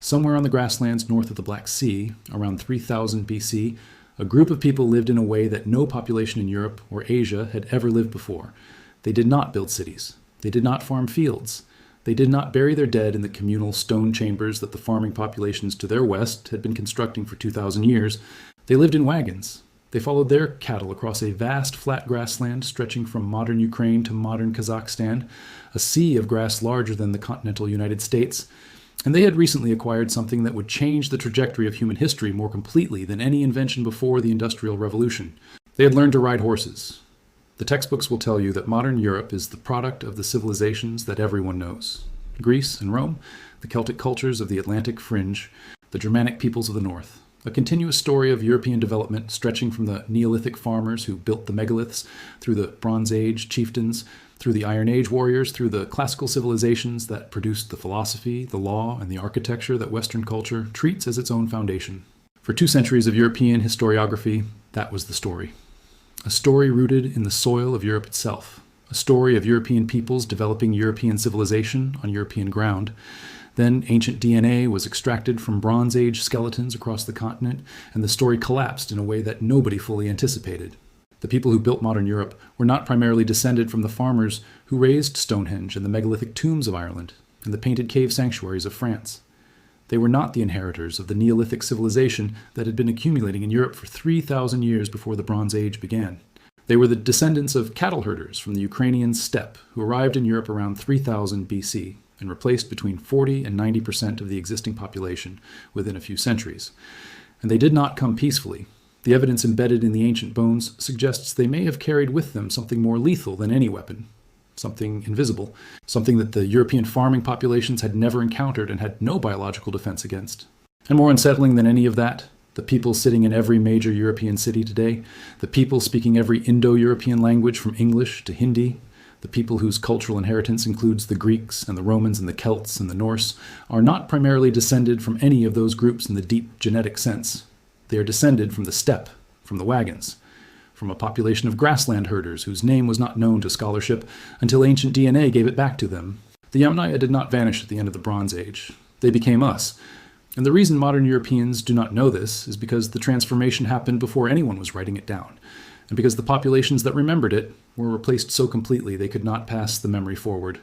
Somewhere on the grasslands north of the Black Sea, around 3000 BC, a group of people lived in a way that no population in Europe or Asia had ever lived before. They did not build cities. They did not farm fields. They did not bury their dead in the communal stone chambers that the farming populations to their west had been constructing for 2,000 years. They lived in wagons. They followed their cattle across a vast flat grassland stretching from modern Ukraine to modern Kazakhstan, a sea of grass larger than the continental United States. And they had recently acquired something that would change the trajectory of human history more completely than any invention before the Industrial Revolution. They had learned to ride horses. The textbooks will tell you that modern Europe is the product of the civilizations that everyone knows. Greece and Rome, the Celtic cultures of the Atlantic fringe, the Germanic peoples of the north. A continuous story of European development stretching from the Neolithic farmers who built the megaliths, through the Bronze Age chieftains, through the Iron Age warriors, through the classical civilizations that produced the philosophy, the law, and the architecture that Western culture treats as its own foundation. For 2 centuries of European historiography, that was the story. A story rooted in the soil of Europe itself. A story of European peoples developing European civilization on European ground. Then ancient DNA was extracted from Bronze Age skeletons across the continent, and the story collapsed in a way that nobody fully anticipated. The people who built modern Europe were not primarily descended from the farmers who raised Stonehenge and the megalithic tombs of Ireland and the painted cave sanctuaries of France. They were not the inheritors of the Neolithic civilization that had been accumulating in Europe for 3,000 years before the Bronze Age began. They were the descendants of cattle herders from the Ukrainian steppe who arrived in Europe around 3000 BC and replaced between 40 and 90% of the existing population within a few centuries. And they did not come peacefully. The evidence embedded in the ancient bones suggests they may have carried with them something more lethal than any weapon, something invisible, something that the European farming populations had never encountered and had no biological defense against. And more unsettling than any of that, the people sitting in every major European city today, the people speaking every Indo-European language from English to Hindi, the people whose cultural inheritance includes the Greeks and the Romans and the Celts and the Norse, are not primarily descended from any of those groups in the deep genetic sense. They are descended from the steppe, from the wagons, from a population of grassland herders whose name was not known to scholarship until ancient DNA gave it back to them. The Yamnaya did not vanish at the end of the Bronze Age. They became us. And the reason modern Europeans do not know this is because the transformation happened before anyone was writing it down, and because the populations that remembered it were replaced so completely they could not pass the memory forward.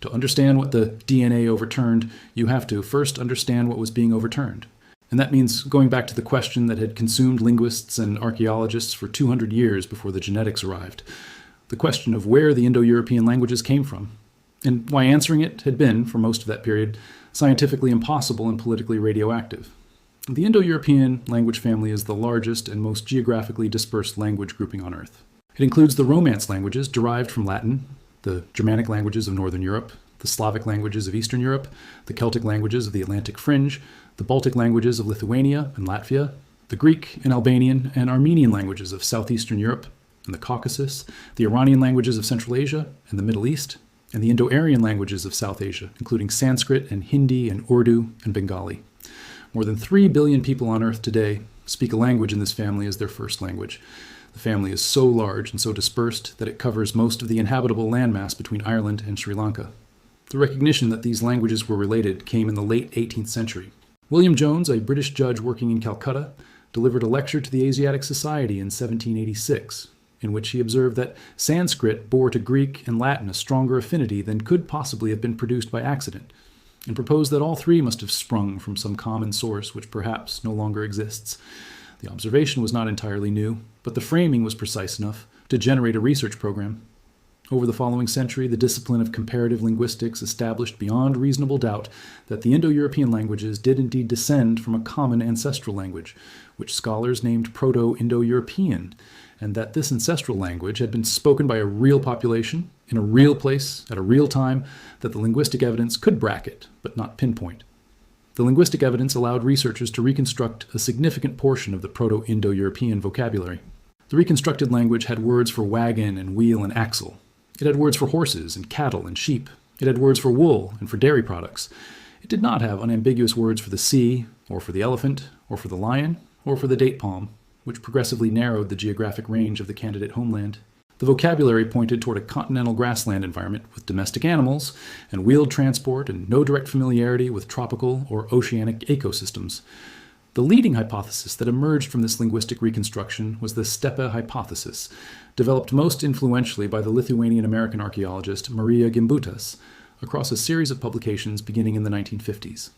To understand what the DNA overturned, you have to first understand what was being overturned. And that means going back to the question that had consumed linguists and archaeologists for 200 years before the genetics arrived. The question of where the Indo-European languages came from, and why answering it had been, for most of that period, scientifically impossible and politically radioactive. The Indo-European language family is the largest and most geographically dispersed language grouping on Earth. It includes the Romance languages derived from Latin, the Germanic languages of Northern Europe, the Slavic languages of Eastern Europe, the Celtic languages of the Atlantic fringe, the Baltic languages of Lithuania and Latvia, the Greek and Albanian and Armenian languages of Southeastern Europe and the Caucasus, the Iranian languages of Central Asia and the Middle East, and the Indo-Aryan languages of South Asia, including Sanskrit and Hindi and Urdu and Bengali. More than 3 billion people on Earth today speak a language in this family as their first language. The family is so large and so dispersed that it covers most of the inhabitable landmass between Ireland and Sri Lanka. The recognition that these languages were related came in the late 18th century. William Jones, a British judge working in Calcutta, delivered a lecture to the Asiatic Society in 1786, in which he observed that Sanskrit bore to Greek and Latin a stronger affinity than could possibly have been produced by accident, and proposed that all three must have sprung from some common source which perhaps no longer exists. The observation was not entirely new, but the framing was precise enough to generate a research program. Over the following century, the discipline of comparative linguistics established beyond reasonable doubt that the Indo-European languages did indeed descend from a common ancestral language, which scholars named Proto-Indo-European, and that this ancestral language had been spoken by a real population, in a real place, at a real time, that the linguistic evidence could bracket, but not pinpoint. The linguistic evidence allowed researchers to reconstruct a significant portion of the Proto-Indo-European vocabulary. The reconstructed language had words for wagon and wheel and axle. It had words for horses and cattle and sheep. It had words for wool and for dairy products. It did not have unambiguous words for the sea, or for the elephant, or for the lion, or for the date palm, which progressively narrowed the geographic range of the candidate homeland. The vocabulary pointed toward a continental grassland environment with domestic animals and wheeled transport and no direct familiarity with tropical or oceanic ecosystems. The leading hypothesis that emerged from this linguistic reconstruction was the Steppe hypothesis, developed most influentially by the Lithuanian-American archaeologist Marija Gimbutas across a series of publications beginning in the 1950s.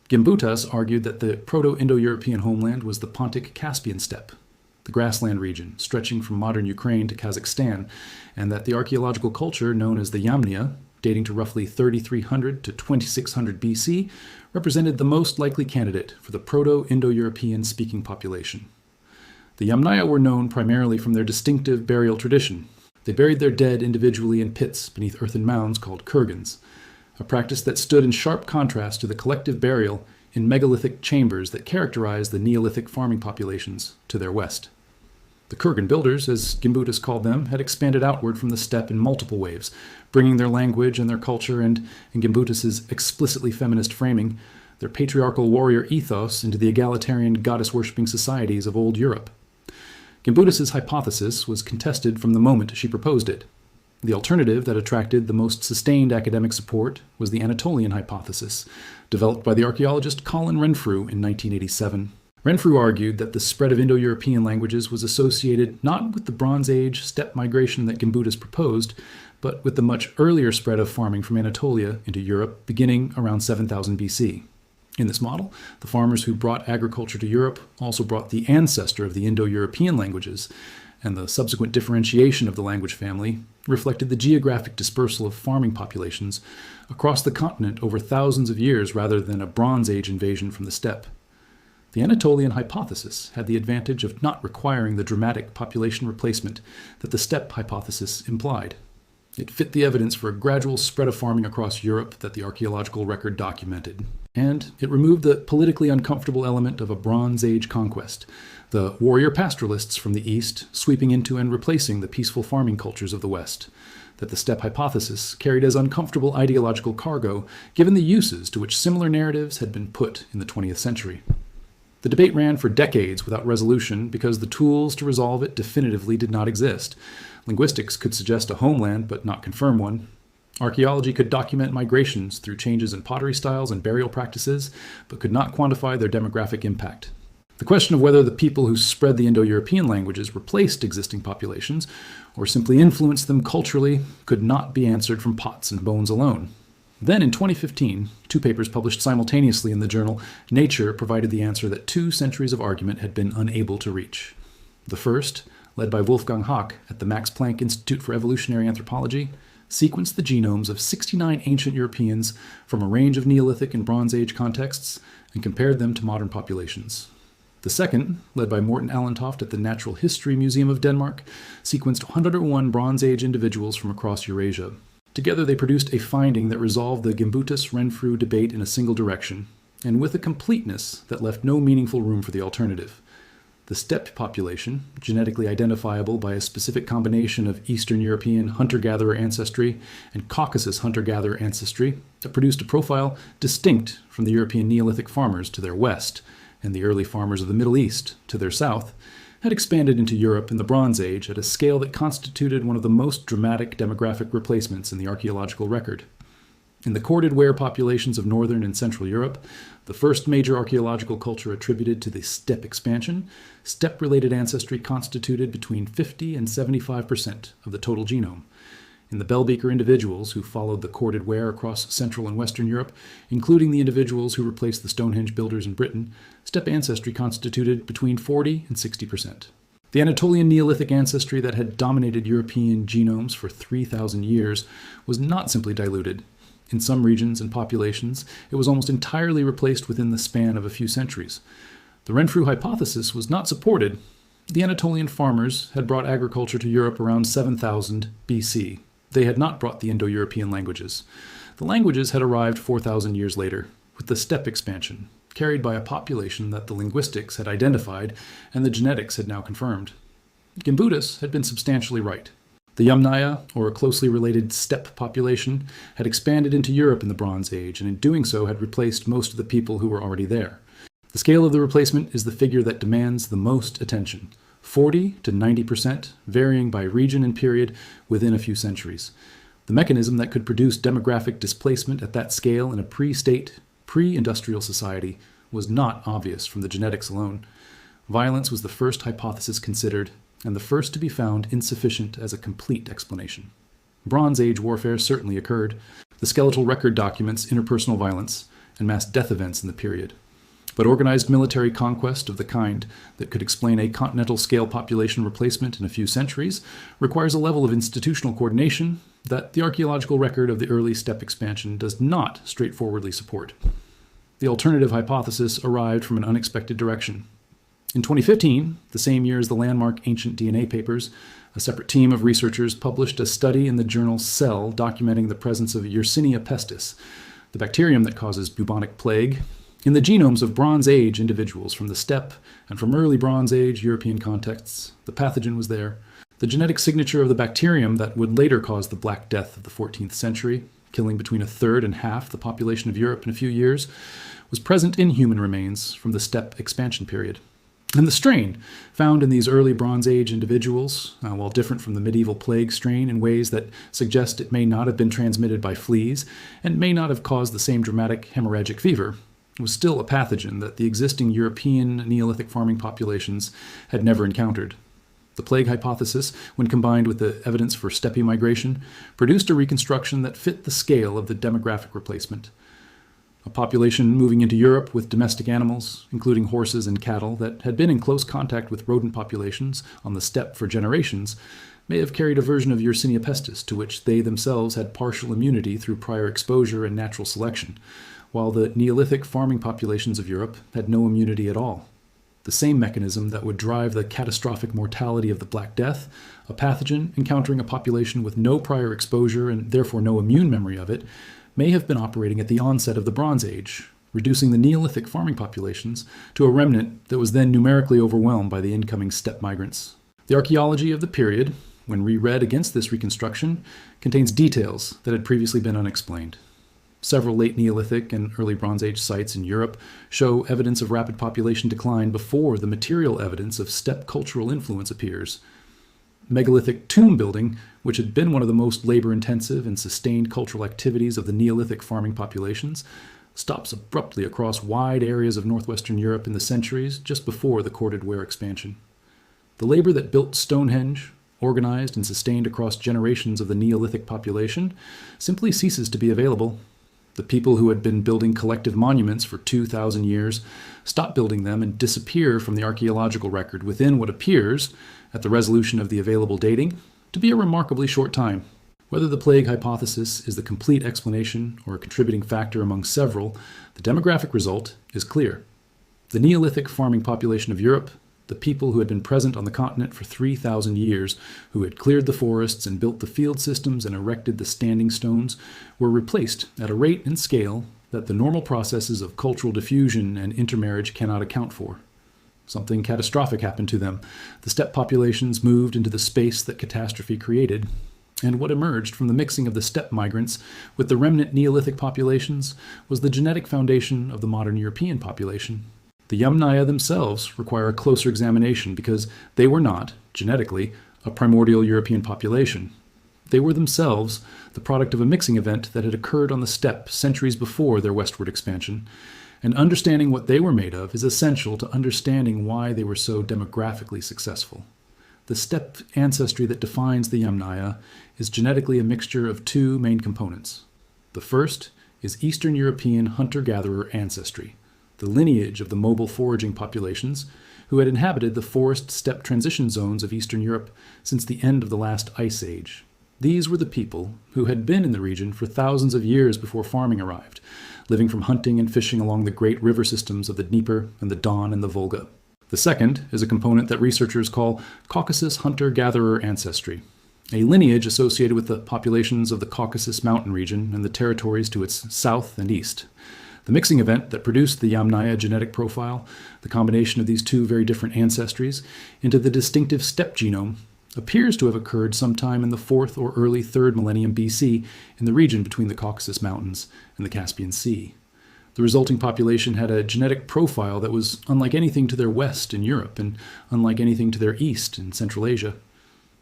Gimbutas argued that the Proto-Indo-European homeland was the Pontic-Caspian steppe, the grassland region stretching from modern Ukraine to Kazakhstan, and that the archaeological culture known as the Yamnaya, dating to roughly 3300 to 2600 BC, represented the most likely candidate for the Proto-Indo-European speaking population. The Yamnaya were known primarily from their distinctive burial tradition. They buried their dead individually in pits beneath earthen mounds called kurgans, a practice that stood in sharp contrast to the collective burial in megalithic chambers that characterized the Neolithic farming populations to their west. The kurgan builders, as Gimbutas called them, had expanded outward from the steppe in multiple waves, bringing their language and their culture and, in Gimbutas's explicitly feminist framing, their patriarchal warrior ethos into the egalitarian goddess-worshipping societies of old Europe. Gimbutas's hypothesis was contested from the moment she proposed it. The alternative that attracted the most sustained academic support was the Anatolian hypothesis, developed by the archaeologist Colin Renfrew in 1987. Renfrew argued that the spread of Indo-European languages was associated not with the Bronze Age steppe migration that Gimbutas proposed, but with the much earlier spread of farming from Anatolia into Europe beginning around 7000 BC. In this model, the farmers who brought agriculture to Europe also brought the ancestor of the Indo-European languages, and the subsequent differentiation of the language family reflected the geographic dispersal of farming populations across the continent over thousands of years rather than a Bronze Age invasion from the steppe. The Anatolian hypothesis had the advantage of not requiring the dramatic population replacement that the steppe hypothesis implied. It fit the evidence for a gradual spread of farming across Europe that the archaeological record documented. And it removed the politically uncomfortable element of a Bronze Age conquest, the warrior pastoralists from the east sweeping into and replacing the peaceful farming cultures of the west, that the steppe hypothesis carried as uncomfortable ideological cargo given the uses to which similar narratives had been put in the 20th century. The debate ran for decades without resolution because the tools to resolve it definitively did not exist. Linguistics could suggest a homeland but not confirm one. Archaeology could document migrations through changes in pottery styles and burial practices, but could not quantify their demographic impact. The question of whether the people who spread the Indo-European languages replaced existing populations or simply influenced them culturally could not be answered from pots and bones alone. Then in 2015, two papers published simultaneously in the journal Nature provided the answer that 2 centuries of argument had been unable to reach. The first, led by Wolfgang Hack at the Max Planck Institute for Evolutionary Anthropology, sequenced the genomes of 69 ancient Europeans from a range of Neolithic and Bronze Age contexts and compared them to modern populations. The second, led by Morten Allentoft at the Natural History Museum of Denmark, sequenced 101 Bronze Age individuals from across Eurasia. Together they produced a finding that resolved the Gimbutas-Renfrew debate in a single direction, and with a completeness that left no meaningful room for the alternative. The steppe population, genetically identifiable by a specific combination of Eastern European hunter-gatherer ancestry and Caucasus hunter-gatherer ancestry, that produced a profile distinct from the European Neolithic farmers to their west, and the early farmers of the Middle East to their south, had expanded into Europe in the Bronze Age at a scale that constituted one of the most dramatic demographic replacements in the archaeological record. In the corded ware populations of northern and central Europe, the first major archaeological culture attributed to the steppe expansion, steppe-related ancestry constituted between 50 and 75% of the total genome. In the bell-beaker individuals who followed the corded ware across Central and Western Europe, including the individuals who replaced the Stonehenge builders in Britain, steppe ancestry constituted between 40 and 60%. The Anatolian Neolithic ancestry that had dominated European genomes for 3,000 years was not simply diluted. In some regions and populations, it was almost entirely replaced within the span of a few centuries. The Renfrew hypothesis was not supported. The Anatolian farmers had brought agriculture to Europe around 7000 BC. They had not brought the Indo-European languages. The languages had arrived 4,000 years later, with the steppe expansion, carried by a population that the linguistics had identified and the genetics had now confirmed. Gimbutas had been substantially right. The Yamnaya, or a closely related steppe population, had expanded into Europe in the Bronze Age, and in doing so had replaced most of the people who were already there. The scale of the replacement is the figure that demands the most attention. 40 to 90%, varying by region and period within a few centuries. The mechanism that could produce demographic displacement at that scale in a pre-state, pre-industrial society was not obvious from the genetics alone. Violence was the first hypothesis considered, and the first to be found insufficient as a complete explanation. Bronze Age warfare certainly occurred. The skeletal record documents interpersonal violence and mass death events in the period. But organized military conquest of the kind that could explain a continental-scale population replacement in a few centuries requires a level of institutional coordination that the archaeological record of the early steppe expansion does not straightforwardly support. The alternative hypothesis arrived from an unexpected direction. In 2015, the same year as the landmark Ancient DNA papers, a separate team of researchers published a study in the journal Cell documenting the presence of Yersinia pestis, the bacterium that causes bubonic plague, in the genomes of Bronze Age individuals from the steppe and from early Bronze Age European contexts. The pathogen was there. The genetic signature of the bacterium that would later cause the Black Death of the 14th century, killing between a third and half the population of Europe in a few years, was present in human remains from the steppe expansion period. And the strain found in these early Bronze Age individuals, while different from the medieval plague strain in ways that suggest it may not have been transmitted by fleas and may not have caused the same dramatic hemorrhagic fever, was still a pathogen that the existing European Neolithic farming populations had never encountered. The plague hypothesis, when combined with the evidence for steppe migration, produced a reconstruction that fit the scale of the demographic replacement. A population moving into Europe with domestic animals, including horses and cattle, that had been in close contact with rodent populations on the steppe for generations, may have carried a version of Yersinia pestis to which they themselves had partial immunity through prior exposure and natural selection, while the Neolithic farming populations of Europe had no immunity at all. The same mechanism that would drive the catastrophic mortality of the Black Death, a pathogen encountering a population with no prior exposure and therefore no immune memory of it, may have been operating at the onset of the Bronze Age, reducing the Neolithic farming populations to a remnant that was then numerically overwhelmed by the incoming steppe migrants. The archaeology of the period, when reread against this reconstruction, contains details that had previously been unexplained. Several late Neolithic and early Bronze Age sites in Europe show evidence of rapid population decline before the material evidence of steppe cultural influence appears. Megalithic tomb building, which had been one of the most labor-intensive and sustained cultural activities of the Neolithic farming populations, stops abruptly across wide areas of northwestern Europe in the centuries just before the corded ware expansion. The labor that built Stonehenge, organized and sustained across generations of the Neolithic population, simply ceases to be available. The people who had been building collective monuments for 2,000 years stop building them and disappear from the archaeological record within what appears, at the resolution of the available dating, to be a remarkably short time. Whether the plague hypothesis is the complete explanation or a contributing factor among several, the demographic result is clear. The Neolithic farming population of Europe, the people who had been present on the continent for 3,000 years, who had cleared the forests and built the field systems and erected the standing stones, were replaced at a rate and scale that the normal processes of cultural diffusion and intermarriage cannot account for. Something catastrophic happened to them. The steppe populations moved into the space that catastrophe created, and what emerged from the mixing of the steppe migrants with the remnant Neolithic populations was the genetic foundation of the modern European population. The Yamnaya themselves require a closer examination because they were not, genetically, a primordial European population. They were themselves the product of a mixing event that had occurred on the steppe centuries before their westward expansion, and understanding what they were made of is essential to understanding why they were so demographically successful. The steppe ancestry that defines the Yamnaya is genetically a mixture of two main components. The first is Eastern European hunter-gatherer ancestry, the lineage of the mobile foraging populations who had inhabited the forest-steppe transition zones of Eastern Europe since the end of the last ice age. These were the people who had been in the region for thousands of years before farming arrived, living from hunting and fishing along the great river systems of the Dnieper and the Don and the Volga. The second is a component that researchers call Caucasus hunter-gatherer ancestry, a lineage associated with the populations of the Caucasus mountain region and the territories to its south and east. The mixing event that produced the Yamnaya genetic profile, the combination of these two very different ancestries, into the distinctive steppe genome, appears to have occurred sometime in the 4th or early 3rd millennium BC in the region between the Caucasus Mountains and the Caspian Sea. The resulting population had a genetic profile that was unlike anything to their west in Europe and unlike anything to their east in Central Asia.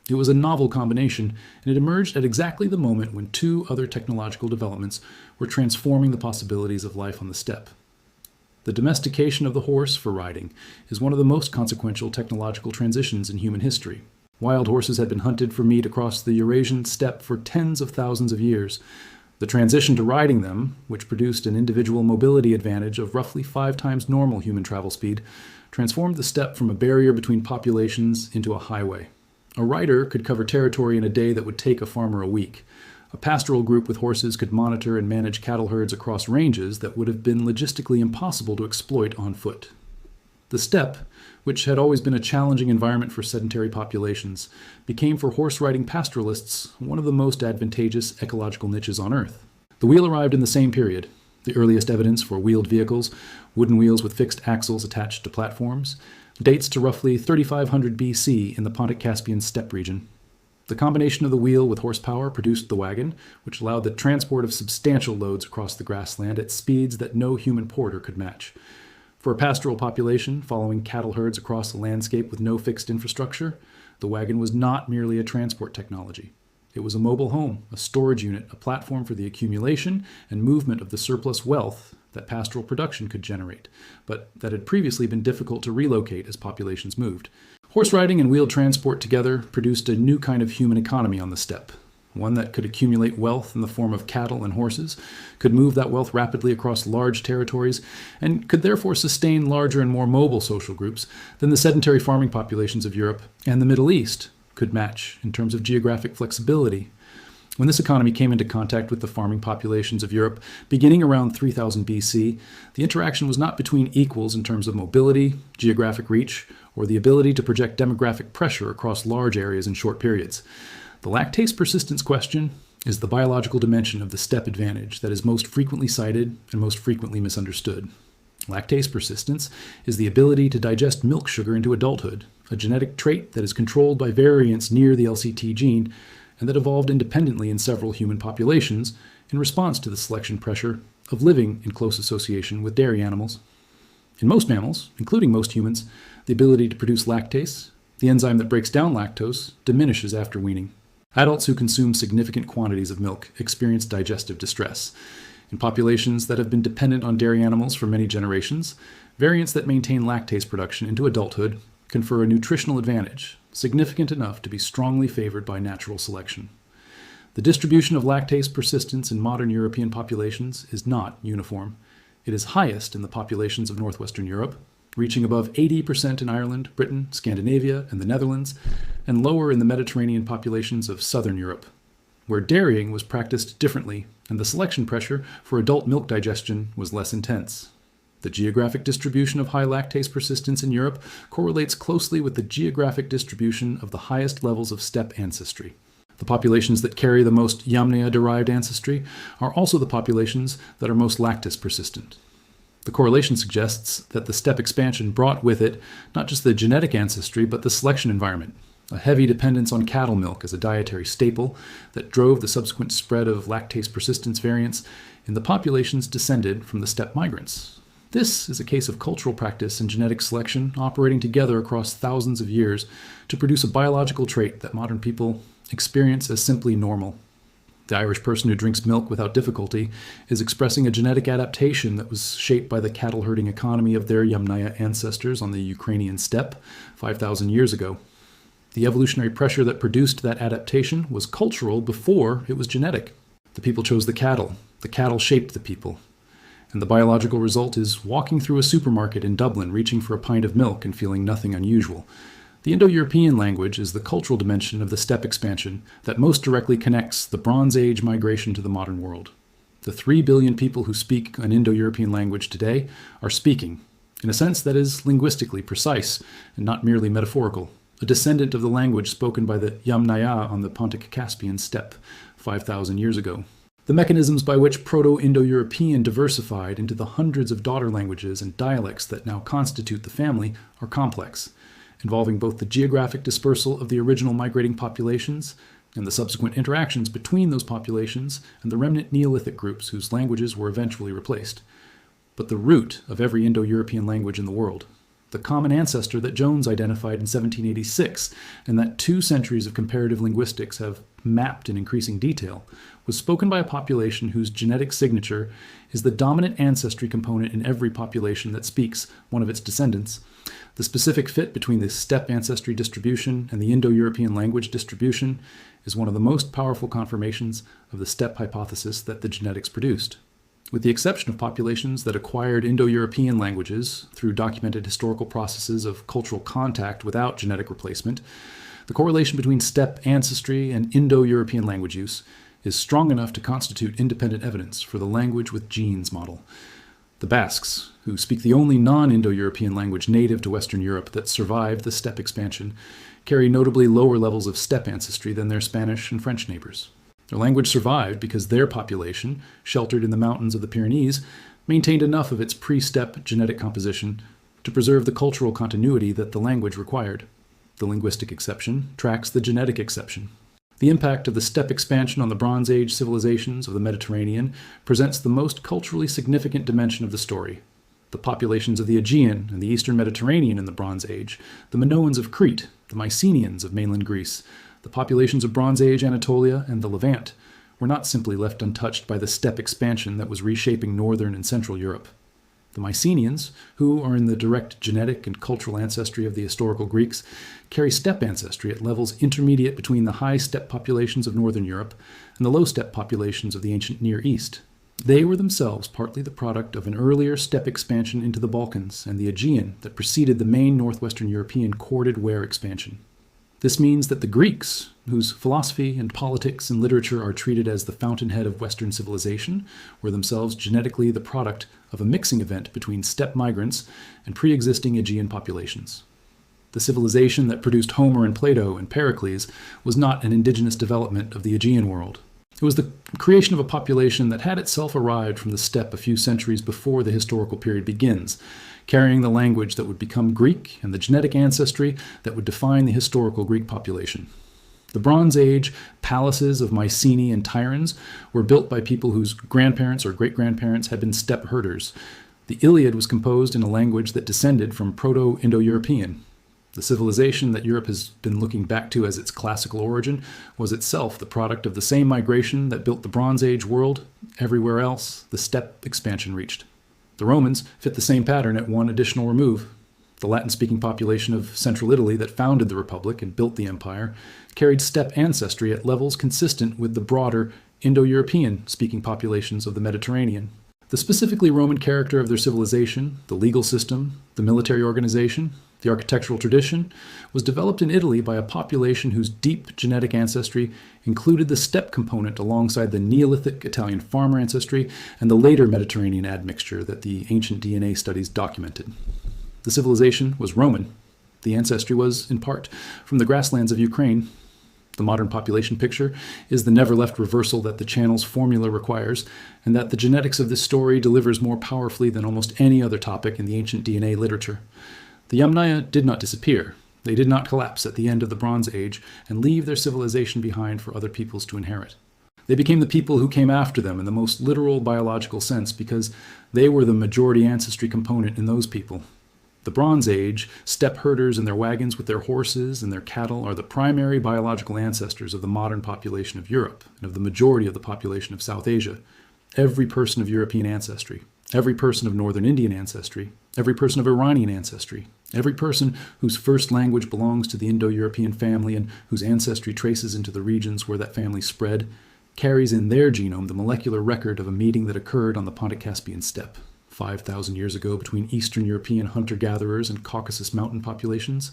It was a novel combination, and it emerged at exactly the moment when two other technological developments were transforming the possibilities of life on the steppe. The domestication of the horse for riding is one of the most consequential technological transitions in human history. Wild horses had been hunted for meat across the Eurasian steppe for tens of thousands of years. The transition to riding them, which produced an individual mobility advantage of roughly 5 times normal human travel speed, transformed the steppe from a barrier between populations into a highway. A rider could cover territory in a day that would take a farmer a week. A pastoral group with horses could monitor and manage cattle herds across ranges that would have been logistically impossible to exploit on foot. The steppe, which had always been a challenging environment for sedentary populations, became for horse-riding pastoralists one of the most advantageous ecological niches on Earth. The wheel arrived in the same period. The earliest evidence for wheeled vehicles, wooden wheels with fixed axles attached to platforms, dates to roughly 3500 BC in the Pontic-Caspian steppe region. The combination of the wheel with horsepower produced the wagon, which allowed the transport of substantial loads across the grassland at speeds that no human porter could match. For a pastoral population following cattle herds across a landscape with no fixed infrastructure, the wagon was not merely a transport technology. It was a mobile home, a storage unit, a platform for the accumulation and movement of the surplus wealth that pastoral production could generate, but that had previously been difficult to relocate as populations moved. Horse riding and wheeled transport together produced a new kind of human economy on the steppe, one that could accumulate wealth in the form of cattle and horses, could move that wealth rapidly across large territories, and could therefore sustain larger and more mobile social groups than the sedentary farming populations of Europe and the Middle East could match in terms of geographic flexibility. When this economy came into contact with the farming populations of Europe, beginning around 3000 BC, the interaction was not between equals in terms of mobility, geographic reach, or the ability to project demographic pressure across large areas in short periods. The lactase persistence question is the biological dimension of the steppe advantage that is most frequently cited and most frequently misunderstood. Lactase persistence is the ability to digest milk sugar into adulthood, a genetic trait that is controlled by variants near the LCT gene and that evolved independently in several human populations in response to the selection pressure of living in close association with dairy animals. In most mammals, including most humans, the ability to produce lactase, the enzyme that breaks down lactose, diminishes after weaning. Adults who consume significant quantities of milk experience digestive distress. In populations that have been dependent on dairy animals for many generations, variants that maintain lactase production into adulthood confer a nutritional advantage, significant enough to be strongly favored by natural selection. The distribution of lactase persistence in modern European populations is not uniform. It is highest in the populations of northwestern Europe, reaching above 80% in Ireland, Britain, Scandinavia, and the Netherlands, and lower in the Mediterranean populations of southern Europe, where dairying was practiced differently and the selection pressure for adult milk digestion was less intense. The geographic distribution of high lactase persistence in Europe correlates closely with the geographic distribution of the highest levels of steppe ancestry. The populations that carry the most Yamnaya-derived ancestry are also the populations that are most lactase persistent. The correlation suggests that the steppe expansion brought with it not just the genetic ancestry, but the selection environment, a heavy dependence on cattle milk as a dietary staple that drove the subsequent spread of lactase persistence variants in the populations descended from the steppe migrants. This is a case of cultural practice and genetic selection operating together across thousands of years to produce a biological trait that modern people experience as simply normal. The Irish person who drinks milk without difficulty is expressing a genetic adaptation that was shaped by the cattle herding economy of their Yamnaya ancestors on the Ukrainian steppe 5,000 years ago. The evolutionary pressure that produced that adaptation was cultural before it was genetic. The people chose the cattle shaped the people. And the biological result is walking through a supermarket in Dublin, reaching for a pint of milk and feeling nothing unusual. The Indo-European language is the cultural dimension of the steppe expansion that most directly connects the Bronze Age migration to the modern world. The 3 billion people who speak an Indo-European language today are speaking, in a sense that is linguistically precise and not merely metaphorical, a descendant of the language spoken by the Yamnaya on the Pontic-Caspian steppe 5,000 years ago. The mechanisms by which Proto-Indo-European diversified into the hundreds of daughter languages and dialects that now constitute the family are complex, involving both the geographic dispersal of the original migrating populations and the subsequent interactions between those populations and the remnant Neolithic groups whose languages were eventually replaced. but the root of every Indo-European language in the world. The common ancestor that Jones identified in 1786, and that 2 centuries of comparative linguistics have mapped in increasing detail, was spoken by a population whose genetic signature is the dominant ancestry component in every population that speaks one of its descendants. The specific fit between the steppe ancestry distribution and the Indo-European language distribution is one of the most powerful confirmations of the steppe hypothesis that the genetics produced. With the exception of populations that acquired Indo-European languages through documented historical processes of cultural contact without genetic replacement, the correlation between steppe ancestry and Indo-European language use is strong enough to constitute independent evidence for the language with genes model. The Basques, who speak the only non-Indo-European language native to Western Europe that survived the steppe expansion, carry notably lower levels of steppe ancestry than their Spanish and French neighbors. Their language survived because their population, sheltered in the mountains of the Pyrenees, maintained enough of its pre-steppe genetic composition to preserve the cultural continuity that the language required. The linguistic exception tracks the genetic exception. The impact of the steppe expansion on the Bronze Age civilizations of the Mediterranean presents the most culturally significant dimension of the story. The populations of the Aegean and the Eastern Mediterranean in the Bronze Age, the Minoans of Crete, the Mycenaeans of mainland Greece, the populations of Bronze Age Anatolia and the Levant were not simply left untouched by the steppe expansion that was reshaping northern and central Europe. The Mycenaeans, who are in the direct genetic and cultural ancestry of the historical Greeks, carry steppe ancestry at levels intermediate between the high steppe populations of northern Europe and the low steppe populations of the ancient Near East. They were themselves partly the product of an earlier steppe expansion into the Balkans and the Aegean that preceded the main northwestern European corded ware expansion. This means that the Greeks, whose philosophy and politics and literature are treated as the fountainhead of Western civilization, were themselves genetically the product of a mixing event between steppe migrants and pre-existing Aegean populations. The civilization that produced Homer and Plato and Pericles was not an indigenous development of the Aegean world. It was the creation of a population that had itself arrived from the steppe a few centuries before the historical period begins, carrying the language that would become Greek and the genetic ancestry that would define the historical Greek population. The Bronze Age palaces of Mycenae and Tiryns were built by people whose grandparents or great-grandparents had been steppe herders. The Iliad was composed in a language that descended from Proto-Indo-European. The civilization that Europe has been looking back to as its classical origin was itself the product of the same migration that built the Bronze Age world everywhere else the steppe expansion reached. The Romans fit the same pattern at one additional remove. The Latin-speaking population of central Italy that founded the Republic and built the empire carried steppe ancestry at levels consistent with the broader Indo-European speaking populations of the Mediterranean. The specifically Roman character of their civilization, the legal system, the military organization, the architectural tradition, was developed in Italy by a population whose deep genetic ancestry included the steppe component alongside the Neolithic Italian farmer ancestry and the later Mediterranean admixture that the ancient DNA studies documented. The civilization was Roman. The ancestry was, in part, from the grasslands of Ukraine. The modern population picture is the never-left reversal that the channel's formula requires, and that the genetics of this story delivers more powerfully than almost any other topic in the ancient DNA literature. The Yamnaya did not disappear. They did not collapse at the end of the Bronze Age and leave their civilization behind for other peoples to inherit. They became the people who came after them in the most literal biological sense because they were the majority ancestry component in those people. The Bronze Age, steppe herders and their wagons with their horses and their cattle are the primary biological ancestors of the modern population of Europe and of the majority of the population of South Asia. Every person of European ancestry, every person of Northern Indian ancestry, every person of Iranian ancestry, every person whose first language belongs to the Indo-European family and whose ancestry traces into the regions where that family spread, carries in their genome the molecular record of a meeting that occurred on the Pontic-Caspian steppe 5,000 years ago between Eastern European hunter-gatherers and Caucasus mountain populations,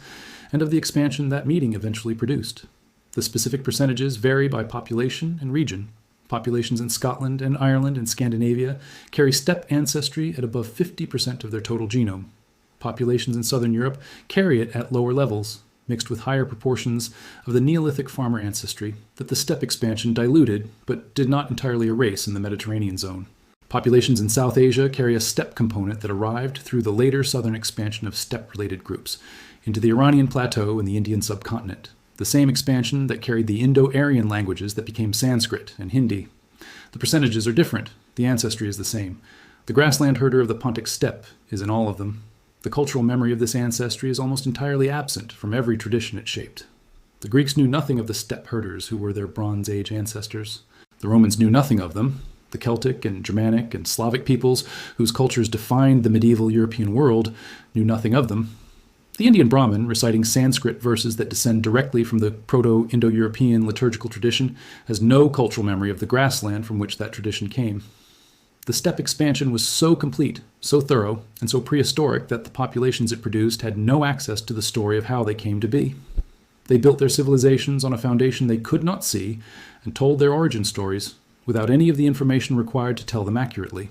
and of the expansion that meeting eventually produced. The specific percentages vary by population and region. Populations in Scotland and Ireland and Scandinavia carry steppe ancestry at above 50% of their total genome. Populations in southern Europe carry it at lower levels, mixed with higher proportions of the Neolithic farmer ancestry that the steppe expansion diluted but did not entirely erase in the Mediterranean zone. Populations in South Asia carry a steppe component that arrived through the later southern expansion of steppe-related groups into the Iranian plateau and the Indian subcontinent, the same expansion that carried the Indo-Aryan languages that became Sanskrit and Hindi. The percentages are different. The ancestry is the same. The grassland herder of the Pontic Steppe is in all of them. The cultural memory of this ancestry is almost entirely absent from every tradition it shaped. The Greeks knew nothing of the steppe herders who were their Bronze Age ancestors. The Romans knew nothing of them. The Celtic and Germanic and Slavic peoples, whose cultures defined the medieval European world, knew nothing of them. The Indian Brahmin, reciting Sanskrit verses that descend directly from the Proto-Indo-European liturgical tradition, has no cultural memory of the grassland from which that tradition came. The steppe expansion was so complete, so thorough, and so prehistoric that the populations it produced had no access to the story of how they came to be. They built their civilizations on a foundation they could not see and told their origin stories without any of the information required to tell them accurately.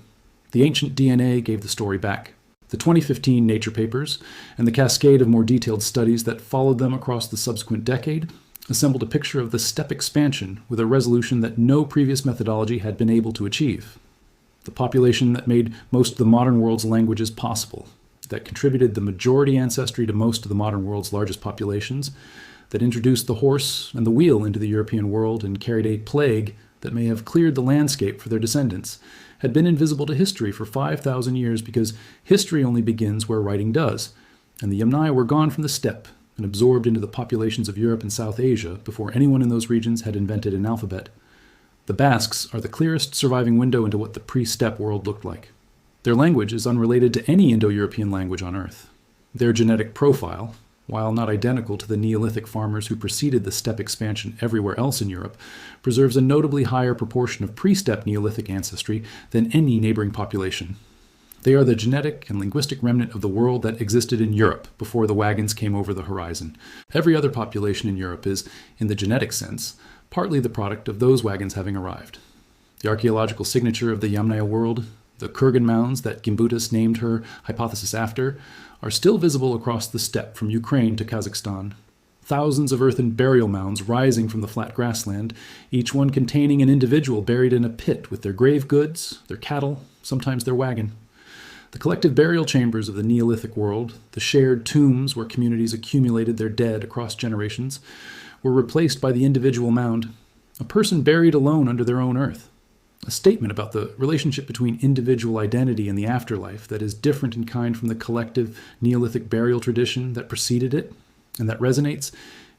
The ancient DNA gave the story back. The 2015 Nature papers and the cascade of more detailed studies that followed them across the subsequent decade assembled a picture of the steppe expansion with a resolution that no previous methodology had been able to achieve. The population that made most of the modern world's languages possible, that contributed the majority ancestry to most of the modern world's largest populations, that introduced the horse and the wheel into the European world and carried a plague that may have cleared the landscape for their descendants, had been invisible to history for 5,000 years because history only begins where writing does, and the Yamnaya were gone from the steppe and absorbed into the populations of Europe and South Asia before anyone in those regions had invented an alphabet. The Basques are the clearest surviving window into what the pre-steppe world looked like. Their language is unrelated to any Indo-European language on Earth. Their genetic profile, while not identical to the Neolithic farmers who preceded the steppe expansion everywhere else in Europe, preserves a notably higher proportion of pre-steppe Neolithic ancestry than any neighboring population. They are the genetic and linguistic remnant of the world that existed in Europe before the wagons came over the horizon. Every other population in Europe is, in the genetic sense, partly the product of those wagons having arrived. The archaeological signature of the Yamnaya world, the Kurgan mounds that Gimbutas named her hypothesis after, are still visible across the steppe from Ukraine to Kazakhstan. Thousands of earthen burial mounds rising from the flat grassland, each one containing an individual buried in a pit with their grave goods, their cattle, sometimes their wagon. The collective burial chambers of the Neolithic world, the shared tombs where communities accumulated their dead across generations, were replaced by the individual mound, a person buried alone under their own earth. A statement about the relationship between individual identity and the afterlife that is different in kind from the collective Neolithic burial tradition that preceded it, and that resonates,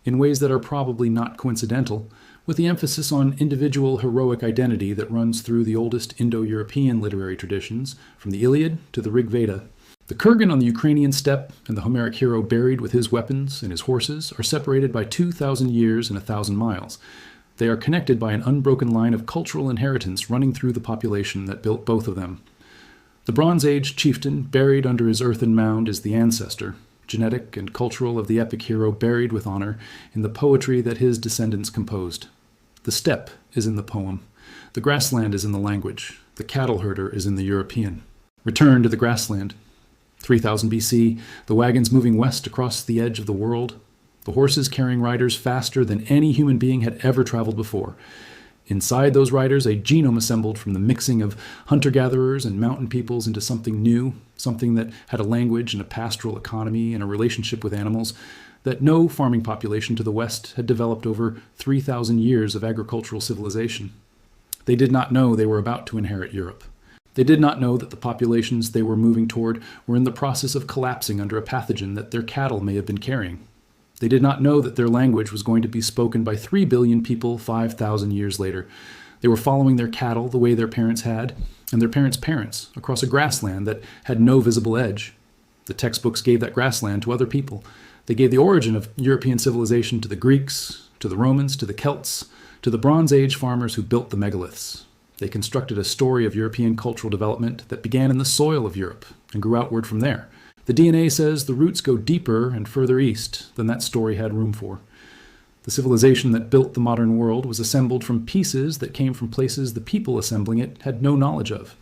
in ways that are probably not coincidental, with the emphasis on individual heroic identity that runs through the oldest Indo-European literary traditions, from the Iliad to the Rig Veda. The Kurgan on the Ukrainian steppe and the Homeric hero buried with his weapons and his horses are separated by 2,000 years and 1,000 miles. They are connected by an unbroken line of cultural inheritance running through the population that built both of them. The Bronze Age chieftain buried under his earthen mound is the ancestor, genetic and cultural, of the epic hero buried with honor in the poetry that his descendants composed. The steppe is in the poem. The grassland is in the language. The cattle herder is in the European. Return to the grassland. 3000 BC, the wagons moving west across the edge of the world, the horses carrying riders faster than any human being had ever traveled before. Inside those riders, a genome assembled from the mixing of hunter-gatherers and mountain peoples into something new, something that had a language and a pastoral economy and a relationship with animals that no farming population to the west had developed over 3,000 years of agricultural civilization. They did not know they were about to inherit Europe. They did not know that the populations they were moving toward were in the process of collapsing under a pathogen that their cattle may have been carrying. They did not know that their language was going to be spoken by 3 billion people 5,000 years later. They were following their cattle the way their parents had, and their parents' parents, across a grassland that had no visible edge. The textbooks gave that grassland to other people. They gave the origin of European civilization to the Greeks, to the Romans, to the Celts, to the Bronze Age farmers who built the megaliths. They constructed a story of European cultural development that began in the soil of Europe and grew outward from there. The DNA says the roots go deeper and further east than that story had room for. The civilization that built the modern world was assembled from pieces that came from places the people assembling it had no knowledge of.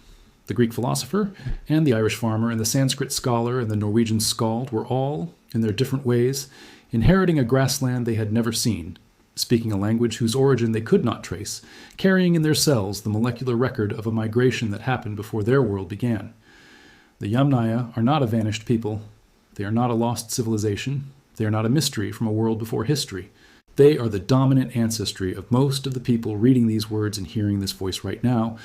The Greek philosopher and the Irish farmer and the Sanskrit scholar and the Norwegian skald were all, in their different ways, inheriting a grassland they had never seen, speaking a language whose origin they could not trace, carrying in their cells the molecular record of a migration that happened before their world began. The Yamnaya are not a vanished people. They are not a lost civilization. They are not a mystery from a world before history. They are the dominant ancestry of most of the people reading these words and hearing this voice right now.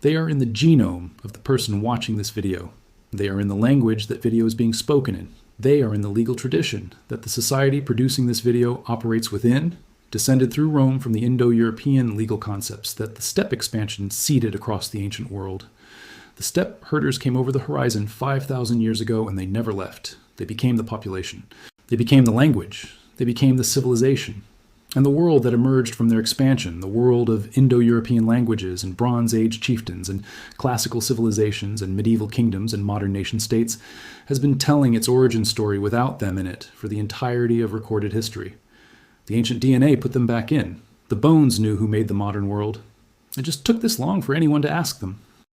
They are in the genome of the person watching this video. They are in the language that video is being spoken in. They are in the legal tradition that the society producing this video operates within, descended through Rome from the Indo-European legal concepts that the steppe expansion seeded across the ancient world. The steppe herders came over the horizon 5,000 years ago and they never left. They became the population. They became the language. They became the civilization. And the world that emerged from their expansion, the world of Indo-European languages and Bronze Age chieftains and classical civilizations and medieval kingdoms and modern nation-states, has been telling its origin story without them in it for the entirety of recorded history. The ancient DNA put them back in. The bones knew who made the modern world. It just took this long for anyone to ask them.